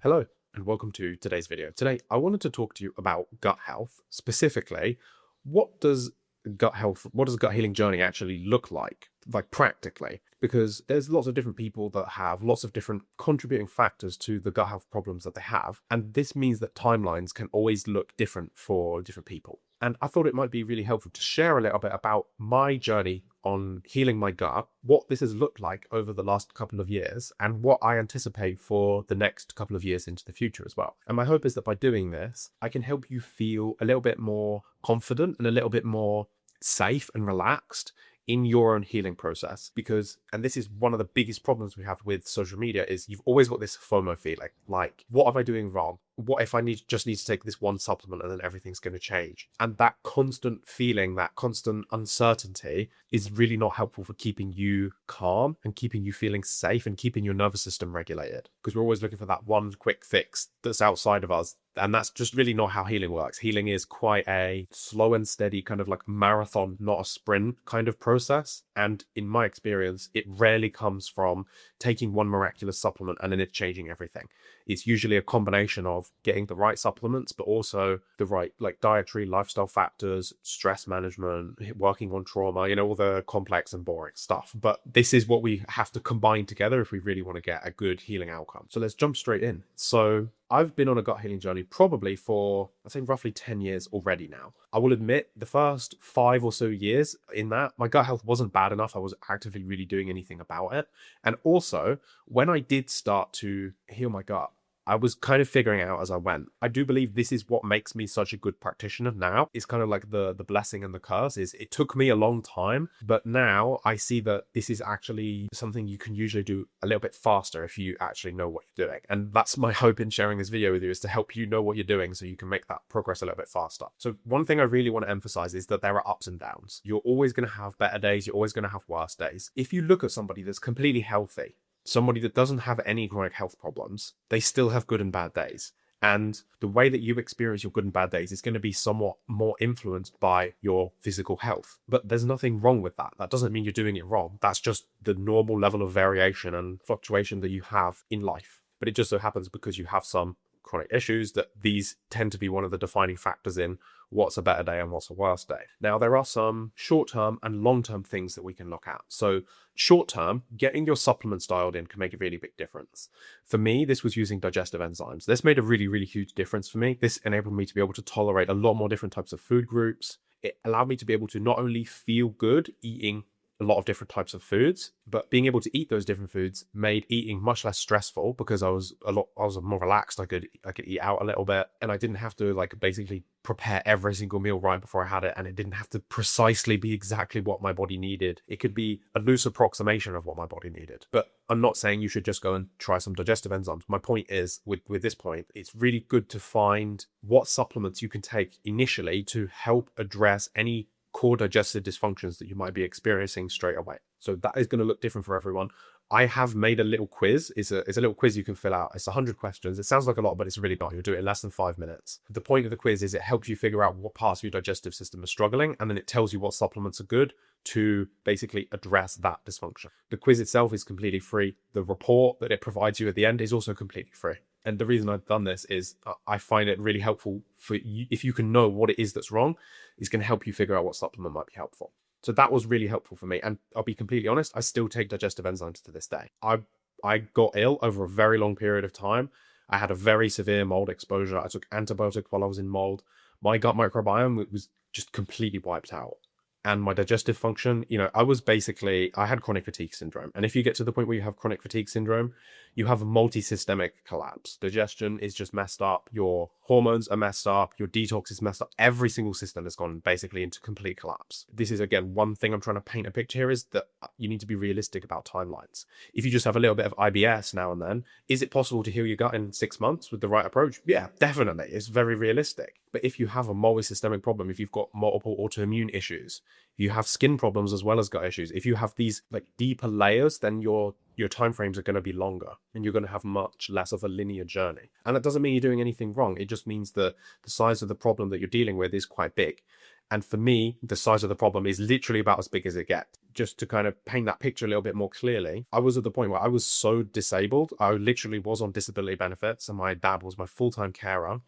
Hello and welcome to today's video. Today, I wanted to talk to you about gut health. Specifically, what does what does a gut healing journey actually look like practically? Because there's lots of different people that have lots of different contributing factors to the gut health problems that they have. And this means that timelines can always look different for different people. And I thought it might be really helpful to share a little bit about my journey on healing my gut, what this has looked like over the last couple of years, and what I anticipate for the next couple of years into the future as well. And my hope is that by doing this, I can help you feel a little bit more confident and a little bit more safe and relaxed in your own healing process. Because, and this is one of the biggest problems we have with social media, is you've always got this FOMO feeling, like, what am I doing wrong? What if I just need to take this one supplement and then everything's going to change? And that constant feeling, that constant uncertainty is really not helpful for keeping you calm and keeping you feeling safe and keeping your nervous system regulated. Because we're always looking for that one quick fix that's outside of us. And that's just really not how healing works. Healing is quite a slow and steady kind of like marathon, not a sprint kind of process. And in my experience, it rarely comes from taking one miraculous supplement and then it changing everything. It's usually a combination of getting the right supplements, but also the right like dietary, lifestyle factors, stress management, working on trauma, all the complex and boring stuff. But this is what we have to combine together if we really want to get a good healing outcome. So let's jump straight in. So I've been on a gut healing journey probably for, I'd say, roughly 10 years already now. I will admit the first 5 or so years in that, my gut health wasn't bad enough. I wasn't actively really doing anything about it. And also, when I did start to heal my gut, I was kind of figuring it out as I went. I do believe this is what makes me such a good practitioner now. It's kind of like the blessing and the curse is it took me a long time, but now I see that this is actually something you can usually do a little bit faster if you actually know what you're doing. And that's my hope in sharing this video with you, is to help you know what you're doing so you can make that progress a little bit faster. So one thing I really want to emphasize is that there are ups and downs. You're always going to have better days. You're always going to have worse days. If you look at somebody that's completely healthy, somebody that doesn't have any chronic health problems, they still have good and bad days. And the way that you experience your good and bad days is going to be somewhat more influenced by your physical health. But there's nothing wrong with that. That doesn't mean you're doing it wrong. That's just the normal level of variation and fluctuation that you have in life. But it just so happens because you have some chronic issues that these tend to be one of the defining factors in what's a better day and what's a worse day. Now, there are some short-term and long-term things that we can look at. So short-term, getting your supplements dialed in can make a really big difference. For me, this was using digestive enzymes. This made a really, really huge difference for me. This enabled me to be able to tolerate a lot more different types of food groups. It allowed me to be able to not only feel good eating a lot of different types of foods, but being able to eat those different foods made eating much less stressful because I was more relaxed. I could eat out a little bit, and I didn't have to like basically prepare every single meal right before I had it, and it didn't have to precisely be exactly what my body needed. It could be a loose approximation of what my body needed. But I'm not saying you should just go and try some digestive enzymes. My point is, with this point, it's really good to find what supplements you can take initially to help address any core digestive dysfunctions that you might be experiencing straight away. So that is going to look different for everyone. I have made a little quiz. It's a little quiz you can fill out. It's 100 questions. It sounds like a lot, but it's really not. You'll do it in less than 5 minutes. The point of the quiz is it helps you figure out what parts of your digestive system are struggling, and then it tells you what supplements are good to basically address that dysfunction. The quiz itself is completely free. The report that it provides you at the end is also completely free. And the reason I've done this is I find it really helpful for you. If you can know what it is that's wrong, it's going to help you figure out what supplement might be helpful. So that was really helpful for me. And I'll be completely honest, I still take digestive enzymes to this day. I got ill over a very long period of time. I had a very severe mold exposure. I took antibiotics while I was in mold. My gut microbiome was just completely wiped out. And my digestive function, I had chronic fatigue syndrome. And if you get to the point where you have chronic fatigue syndrome, you have a multi-systemic collapse. Digestion is just messed up. Your hormones are messed up. Your detox is messed up. Every single system has gone basically into complete collapse. This is, again, one thing I'm trying to paint a picture here, is that you need to be realistic about timelines. If you just have a little bit of IBS now and then, is it possible to heal your gut in 6 months with the right approach? Yeah, definitely. It's very realistic. But if you have a multi-systemic problem, if you've got multiple autoimmune issues, you have skin problems as well as gut issues, if you have these like deeper layers, then your timeframes are going to be longer and you're going to have much less of a linear journey. And that doesn't mean you're doing anything wrong. It just means that the size of the problem that you're dealing with is quite big. And for me, the size of the problem is literally about as big as it gets. Just to kind of paint that picture a little bit more clearly, I was at the point where I was so disabled. I literally was on disability benefits, and my dad was my full-time carer.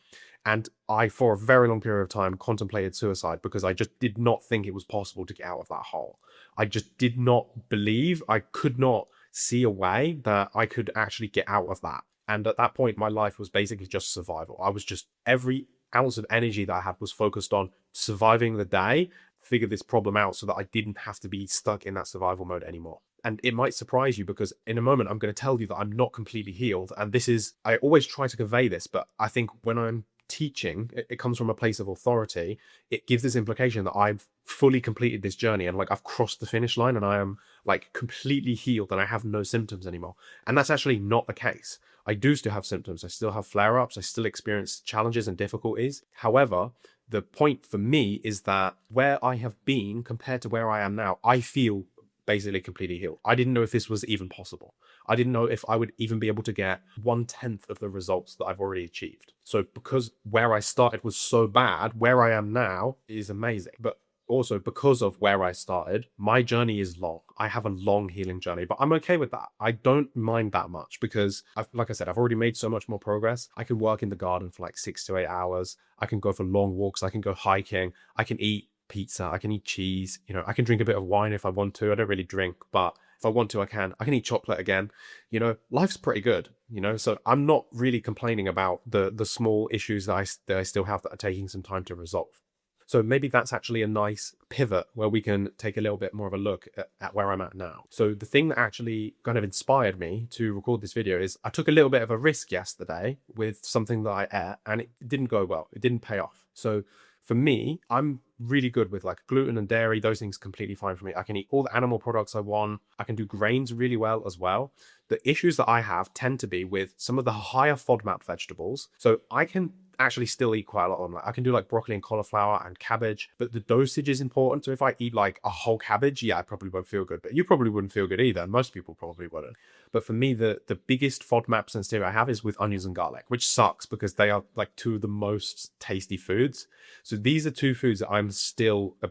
And I, for a very long period of time, contemplated suicide because I just did not think it was possible to get out of that hole. I just did not believe, I could not see a way that I could actually get out of that. And at that point, my life was basically just survival. I was just, every ounce of energy that I had was focused on surviving the day, figure this problem out so that I didn't have to be stuck in that survival mode anymore. And it might surprise you because in a moment, I'm going to tell you that I'm not completely healed. And this is, I always try to convey this, but I think when I'm teaching, it comes from a place of authority. It gives this implication that I've fully completed this journey and like I've crossed the finish line and I am like completely healed and I have no symptoms anymore. And that's actually not the case. I do still have symptoms. I still have flare-ups. I still experience challenges and difficulties. However, the point for me is that where I have been compared to where I am now, I feel basically completely healed. I didn't know if this was even possible. I didn't know if I would even be able to get 1/10 of the results that I've already achieved. So because where I started was so bad, where I am now is amazing. But also because of where I started, my journey is long. I have a long healing journey, but I'm okay with that. I don't mind that much because like I said, I've already made so much more progress. I can work in the garden for like 6 to 8 hours. I can go for long walks. I can go hiking. I can eat pizza. I can eat cheese. You know, I can drink a bit of wine if I want to. I don't really drink, but if I want to, I can. I can eat chocolate again. You know, life's pretty good, you know, so I'm not really complaining about the small issues that I still have that are taking some time to resolve. So maybe that's actually a nice pivot where we can take a little bit more of a look at where I'm at now. So the thing that actually kind of inspired me to record this video is I took a little bit of a risk yesterday with something that I ate and it didn't go well. It didn't pay off. So for me, I'm really good with like gluten and dairy. Those things completely fine for me. I can eat all the animal products I want. I can do grains really well as well. The issues that I have tend to be with some of the higher FODMAP vegetables. So I can actually still eat quite a lot on that. I can do like broccoli and cauliflower and cabbage, but the dosage is important. So if I eat like a whole cabbage, yeah, I probably won't feel good, but you probably wouldn't feel good either. Most people probably wouldn't. But for me, the biggest FODMAP sensitivity I have is with onions and garlic, which sucks because they are like two of the most tasty foods. So these are two foods that I'm still a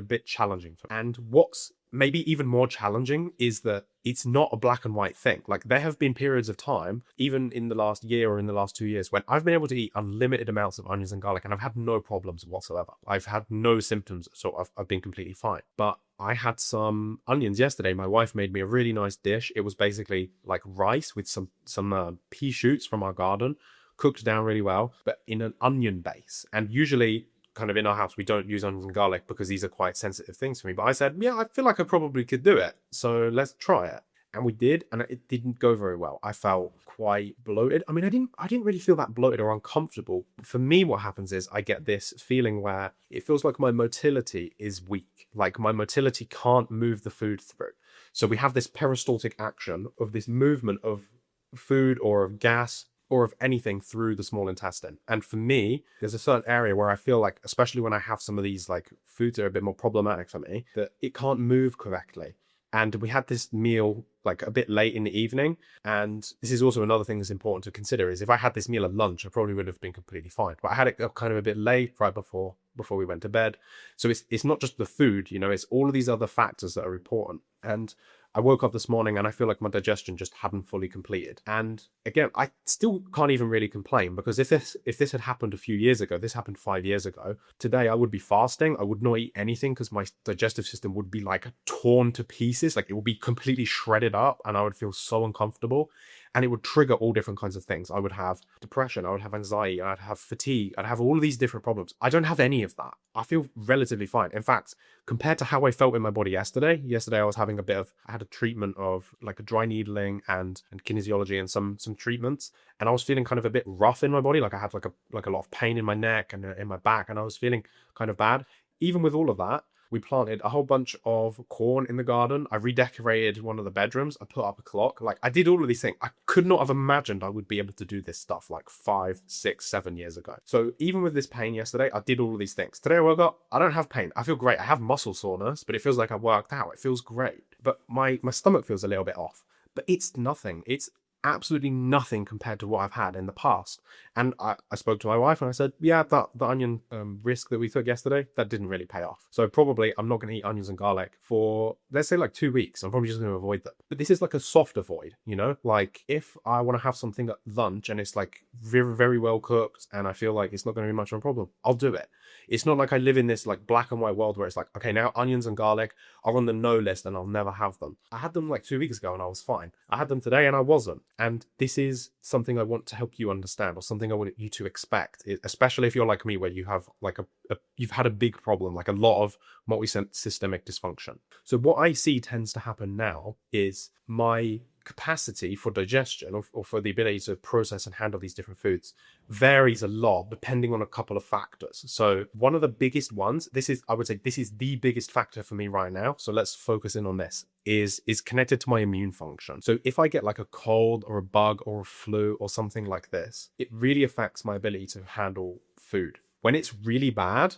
bit challenging for. And what's maybe even more challenging is that it's not a black and white thing. Like there have been periods of time, even in the last year or in the last 2 years, when I've been able to eat unlimited amounts of onions and garlic and I've had no problems whatsoever. I've had no symptoms, so I've been completely fine. But I had some onions yesterday. My wife made me a really nice dish. It was basically like rice with some pea shoots from our garden, cooked down really well, but in an onion base. And usually kind of in our house, we don't use onions and garlic because these are quite sensitive things for me. But I said, yeah, I feel like I probably could do it. So let's try it. And we did, and it didn't go very well. I felt quite bloated. I mean, I didn't really feel that bloated or uncomfortable. For me, what happens is I get this feeling where it feels like my motility is weak. Like my motility can't move the food through. So we have this peristaltic action of this movement of food or of gas or of anything through the small intestine. And for me, there's a certain area where I feel like, especially when I have some of these like foods that are a bit more problematic for me, that it can't move correctly. And we had this meal like a bit late in the evening. And this is also another thing that's important to consider is if I had this meal at lunch, I probably would have been completely fine. But I had it kind of a bit late right before we went to bed. So it's not just the food, you know, it's all of these other factors that are important. And I woke up this morning and I feel like my digestion just hadn't fully completed. And again, I still can't even really complain because if this had happened a few years ago, this happened 5 years ago, today I would be fasting. I would not eat anything because my digestive system would be like torn to pieces. Like it would be completely shredded up and I would feel so uncomfortable. And it would trigger all different kinds of things. I would have depression, I would have anxiety, I'd have fatigue, I'd have all of these different problems. I don't have any of that. I feel relatively fine. In fact, compared to how I felt in my body yesterday I was having I had a treatment of like a dry needling and kinesiology and some treatments. And I was feeling kind of a bit rough in my body. Like I had like a lot of pain in my neck and in my back and I was feeling kind of bad. Even with all of that, we planted a whole bunch of corn in the garden. I redecorated one of the bedrooms. I put up a clock. Like I did all of these things. I could not have imagined I would be able to do this stuff like 5, 6, 7 years ago. So even with this pain yesterday, I did all of these things. Today I woke up, I don't have pain. I feel great. I have muscle soreness, but it feels like I worked out. It feels great. But my stomach feels a little bit off. But it's nothing. It's absolutely nothing compared to what I've had in the past. And I spoke to my wife and I said, yeah, that the onion risk that we took yesterday, that didn't really pay off. So probably I'm not going to eat onions and garlic for, let's say, like 2 weeks. I'm probably just going to avoid them. But this is like a soft avoid, you know? Like if I want to have something at lunch and it's like very, very well cooked and I feel like it's not going to be much of a problem, I'll do it. It's not like I live in this like black and white world where it's like, okay, now onions and garlic are on the no list and I'll never have them. I had them like 2 weeks ago and I was fine. I had them today and I wasn't. And this is something I want to help you understand, or something I want you to expect, especially if you're like me, where you have like you've had a big problem, like a lot of multi-systemic dysfunction. So what I see tends to happen now is my capacity for digestion, or for the ability to process and handle these different foods, varies a lot depending on a couple of factors. So one of the biggest ones, I would say this is the biggest factor for me right now, so let's focus in on this, is connected to my immune function. So if I get like a cold or a bug or a flu or something like this, it really affects my ability to handle food. When it's really bad,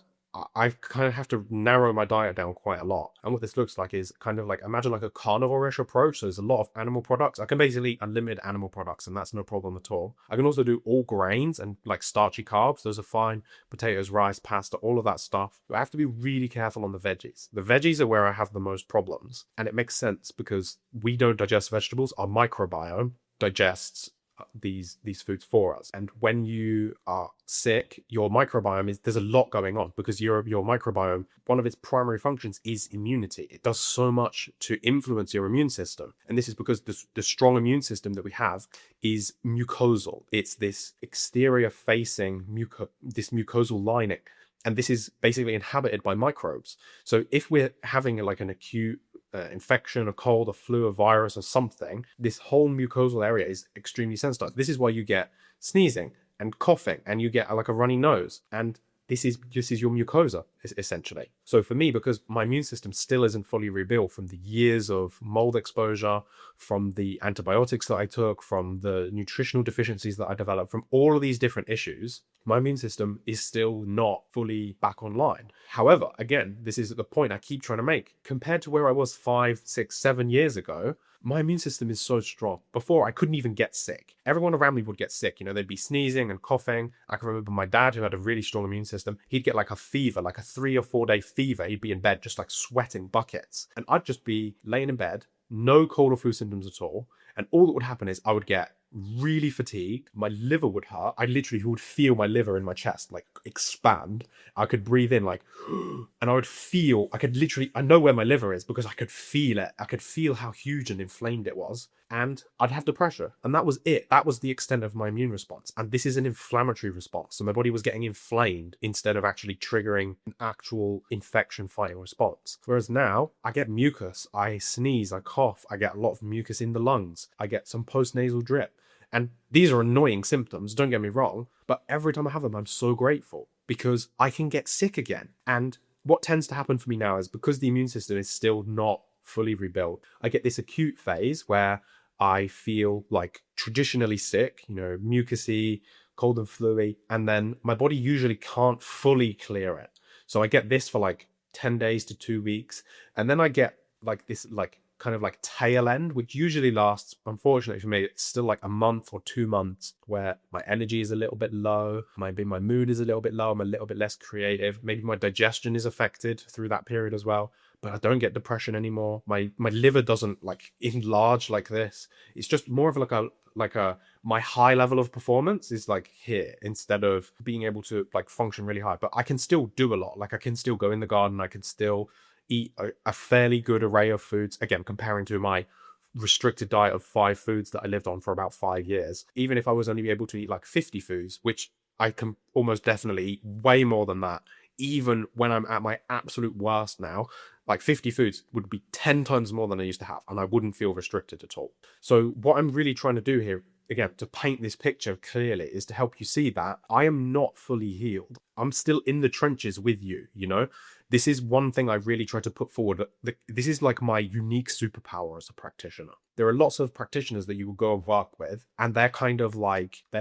I kind of have to narrow my diet down quite a lot. And what this looks like is kind of like, imagine like a carnivore-ish approach. So there's a lot of animal products. I can basically eat unlimited animal products and that's no problem at all. I can also do all grains and like starchy carbs. Those are fine. Potatoes, rice, pasta, all of that stuff. But I have to be really careful on the veggies. The veggies are where I have the most problems. And it makes sense because we don't digest vegetables. Our microbiome digests these foods for us. And when you are sick, your microbiome there's a lot going on, because your microbiome, one of its primary functions is immunity. It does so much to influence your immune system. And this is because the strong immune system that we have is mucosal. It's this exterior facing this mucosal lining. And this is basically inhabited by microbes. So if we're having like an acute infection, a cold, a flu, a virus, or something, this whole mucosal area is extremely sensitized. This is why you get sneezing and coughing, and you get like a runny nose. And this is your mucosa, essentially. So for me, because my immune system still isn't fully rebuilt from the years of mold exposure, from the antibiotics that I took, from the nutritional deficiencies that I developed, from all of these different issues, my immune system is still not fully back online. However, again, this is the point I keep trying to make. Compared to where I was 5, 6, 7 years ago, my immune system is so strong. Before, I couldn't even get sick. Everyone around me would get sick. You know, they'd be sneezing and coughing. I can remember my dad, who had a really strong immune system. He'd get like a fever, like a 3 or 4 day fever. He'd be in bed just like sweating buckets. And I'd just be laying in bed, no cold or flu symptoms at all. And all that would happen is I would get really fatigued. My liver would hurt. I literally would feel my liver in my chest like expand. I could breathe in like, and I know where my liver is because I could feel it. I could feel how huge and inflamed it was. And I'd have the pressure. And that was it. That was the extent of my immune response. And this is an inflammatory response. So my body was getting inflamed instead of actually triggering an actual infection fighting response. Whereas now I get mucus, I sneeze, I cough, I get a lot of mucus in the lungs, I get some postnasal drip. And these are annoying symptoms, don't get me wrong, but every time I have them, I'm so grateful because I can get sick again. And what tends to happen for me now is, because the immune system is still not fully rebuilt, I get this acute phase where I feel like traditionally sick, you know, mucusy, cold and fluey, and then my body usually can't fully clear it. So I get this for like 10 days to 2 weeks, and then I get like this like kind of like tail end, which usually lasts, unfortunately for me, it's still like a month or 2 months, where my energy is a little bit low, maybe my mood is a little bit low, I'm a little bit less creative, maybe my digestion is affected through that period as well, but I don't get depression anymore. My liver doesn't like enlarge like this. It's just more of like a my high level of performance is like here, instead of being able to like function really high. But I can still do a lot. Like I can still go in the garden, I can still eat a fairly good array of foods, again comparing to my restricted diet of 5 foods that I lived on for about 5 years. Even if I was only able to eat like 50 foods, which I can almost definitely eat way more than that, even when I'm at my absolute worst now, like 50 foods would be 10 times more than I used to have, and I wouldn't feel restricted at all. So what I'm really trying to do here, again, to paint this picture clearly, is to help you see that I am not fully healed. I'm still in the trenches with you, you know? This is one thing I really try to put forward. This is like my unique superpower as a practitioner. There are lots of practitioners that you will go and work with, and they're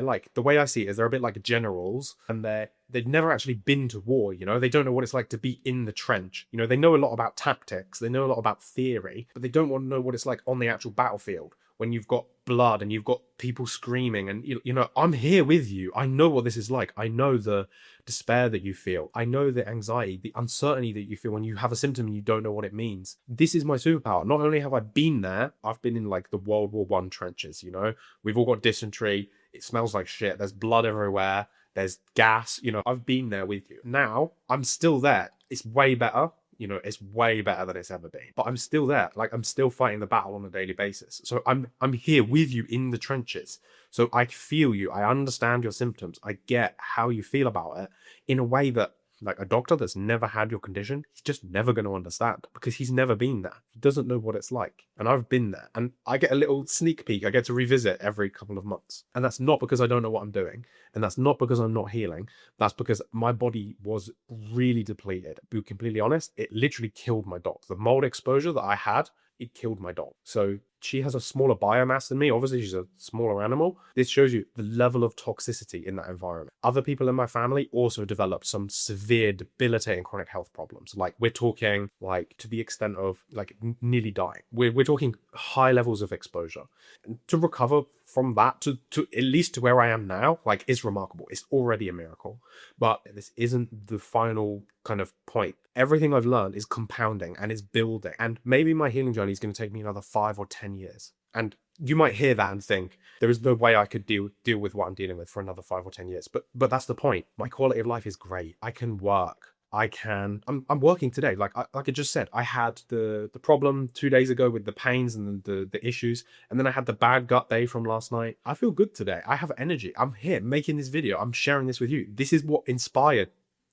like, the way I see it is they're a bit like generals, and they've never actually been to war, you know? They don't know what it's like to be in the trench. You know, they know a lot about tactics, they know a lot about theory, but they don't want to know what it's like on the actual battlefield, when you've got blood and you've got people screaming, and you know, I'm here with you. I know what this is like. I know the despair that you feel. I know the anxiety, the uncertainty that you feel when you have a symptom and you don't know what it means. This is my superpower. Not only have I been there, I've been in like the World War I trenches, you know. We've all got dysentery. It smells like shit. There's blood everywhere. There's gas. You know, I've been there with you. Now I'm still there. It's way better. You know, it's way better than it's ever been. But I'm still there. Like, I'm still fighting the battle on a daily basis. So I'm here with you in the trenches. So I feel you. I understand your symptoms. I get how you feel about it in a way that, like, a doctor that's never had your condition, he's just never going to understand, because he's never been there. He doesn't know what it's like. And I've been there. And I get a little sneak peek. I get to revisit every couple of months. And that's not because I don't know what I'm doing. And that's not because I'm not healing. That's because my body was really depleted. To be completely honest, it literally killed my dog. The mold exposure that I had, it killed my dog. So she has a smaller biomass than me. Obviously, she's a smaller animal. This shows you the level of toxicity in that environment. Other people in my family also developed some severe, debilitating chronic health problems. Like, we're talking like to the extent of like nearly dying. We're talking high levels of exposure. And to recover from that to at least to where I am now, like, is remarkable. It's already a miracle. But this isn't the final kind of point. Everything I've learned is compounding and is building. And maybe my healing journey is going to take me another 5 or 10 years. And you might hear that and think, there is no way I could deal with what I'm dealing with for another 5 or 10 years. But that's the point. My quality of life is great. I can work. I'm working today. Like I just said, I had the problem 2 days ago with the pains and the issues. And then I had the bad gut day from last night. I feel good today. I have energy. I'm here making this video. I'm sharing this with you. This is what inspired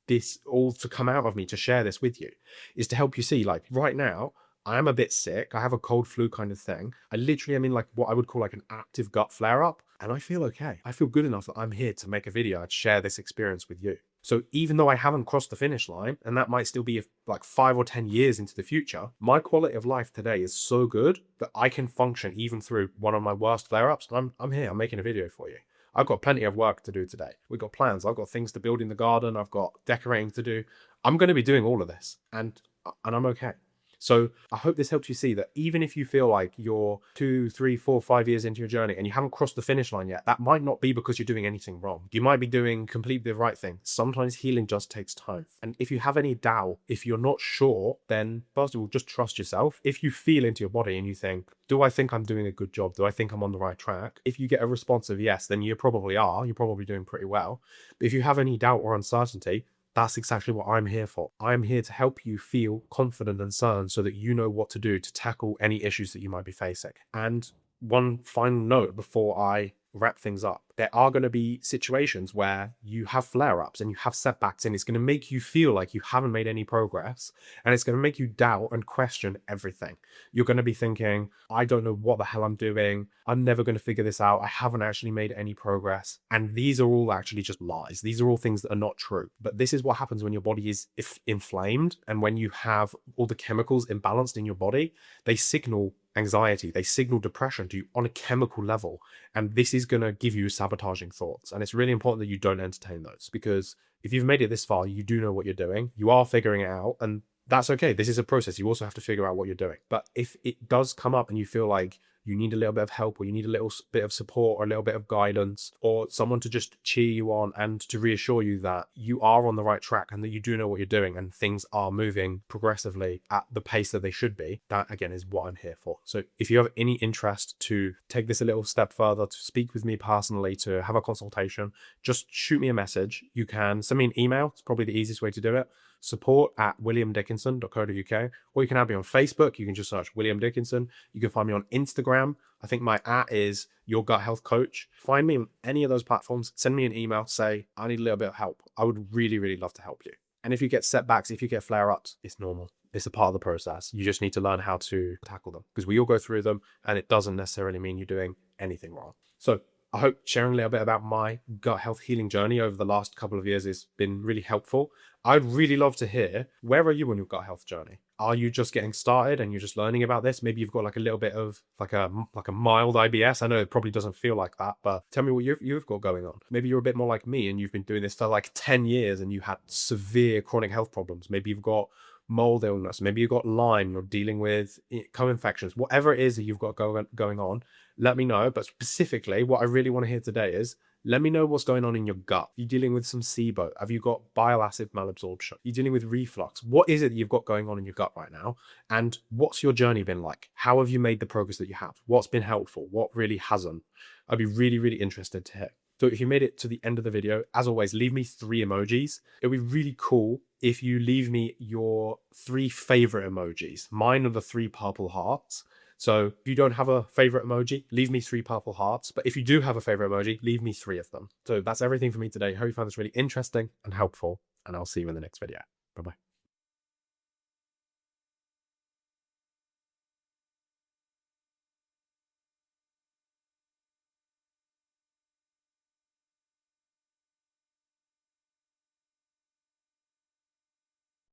this all to come out of me, to share this with you, is to help you see, like, right now, I am a bit sick. I have a cold flu kind of thing. I literally am in like what I would call like an active gut flare up. And I feel okay. I feel good enough that I'm here to make a video and share this experience with you. So even though I haven't crossed the finish line, and that might still be like 5 or 10 years into the future, my quality of life today is so good that I can function even through one of my worst flare-ups. And I'm here. I'm making a video for you. I've got plenty of work to do today. We've got plans. I've got things to build in the garden. I've got decorating to do. I'm going to be doing all of this, and I'm okay. So I hope this helps you see that even if you feel like you're 2, 3, 4, 5 years into your journey and you haven't crossed the finish line yet, that might not be because you're doing anything wrong. You might be doing completely the right thing. Sometimes healing just takes time. And if you have any doubt, if you're not sure, then first of all, just trust yourself. If you feel into your body and you think, do I think I'm doing a good job? Do I think I'm on the right track? If you get a response of yes, then you probably are. You're probably doing pretty well. But if you have any doubt or uncertainty, that's exactly what I'm here for. I'm here to help you feel confident and certain so that you know what to do to tackle any issues that you might be facing. And one final note before I wrap things up. There are going to be situations where you have flare-ups and you have setbacks, and it's going to make you feel like you haven't made any progress, and it's going to make you doubt and question everything. You're going to be thinking, I don't know what the hell I'm doing. I'm never going to figure this out. I haven't actually made any progress. And these are all actually just lies. These are all things that are not true. But this is what happens when your body is inflamed, and when you have all the chemicals imbalanced in your body. They signal anxiety, they signal depression to you on a chemical level, and this is going to give you sabotaging thoughts. And it's really important that you don't entertain those, because if you've made it this far, you do know what you're doing, you are figuring it out, and that's okay. This is a process. You also have to figure out what you're doing. But if it does come up and you feel like you need a little bit of help, or you need a little bit of support, or a little bit of guidance, or someone to just cheer you on and to reassure you that you are on the right track and that you do know what you're doing and things are moving progressively at the pace that they should be, that again is what I'm here for. So if you have any interest to take this a little step further, to speak with me personally, to have a consultation, just shoot me a message. You can send me an email. It's probably the easiest way to do it. support@williamdickinson.co.uk, or you can add me on Facebook. You can just search William Dickinson. You can find me on Instagram. I think my @ is Your Gut Health Coach. Find me on any of those platforms. Send me an email. Say, I need a little bit of help. I would really, really love to help you. And if you get setbacks, if you get flare-ups, it's normal. It's a part of the process. You just need to learn how to tackle them, because we all go through them, and it doesn't necessarily mean you're doing anything wrong. So I hope sharing a little bit about my gut health healing journey over the last couple of years has been really helpful. I'd really love to hear, where are you on your gut health journey? Are you just getting started and you're just learning about this? Maybe you've got like a little bit of like a mild IBS. I know it probably doesn't feel like that, but tell me what you've got going on. Maybe you're a bit more like me and you've been doing this for like 10 years and you had severe chronic health problems. Maybe you've got mold illness. Maybe you've got Lyme, or dealing with co-infections. Whatever it is that you've got going on, let me know. But specifically, what I really want to hear today is, let me know what's going on in your gut. Are you dealing with some SIBO? Have you got bile acid malabsorption? Are you dealing with reflux? What is it that you've got going on in your gut right now? And what's your journey been like? How have you made the progress that you have? What's been helpful? What really hasn't? I'd be really, really interested to hear. So if you made it to the end of the video, as always, leave me 3 emojis. It would be really cool if you leave me your 3 favorite emojis. Mine are the 3 purple hearts. So if you don't have a favorite emoji, leave me 3 purple hearts. But if you do have a favorite emoji, leave me 3 of them. So that's everything for me today. Hope you found this really interesting and helpful, and I'll see you in the next video. Bye-bye.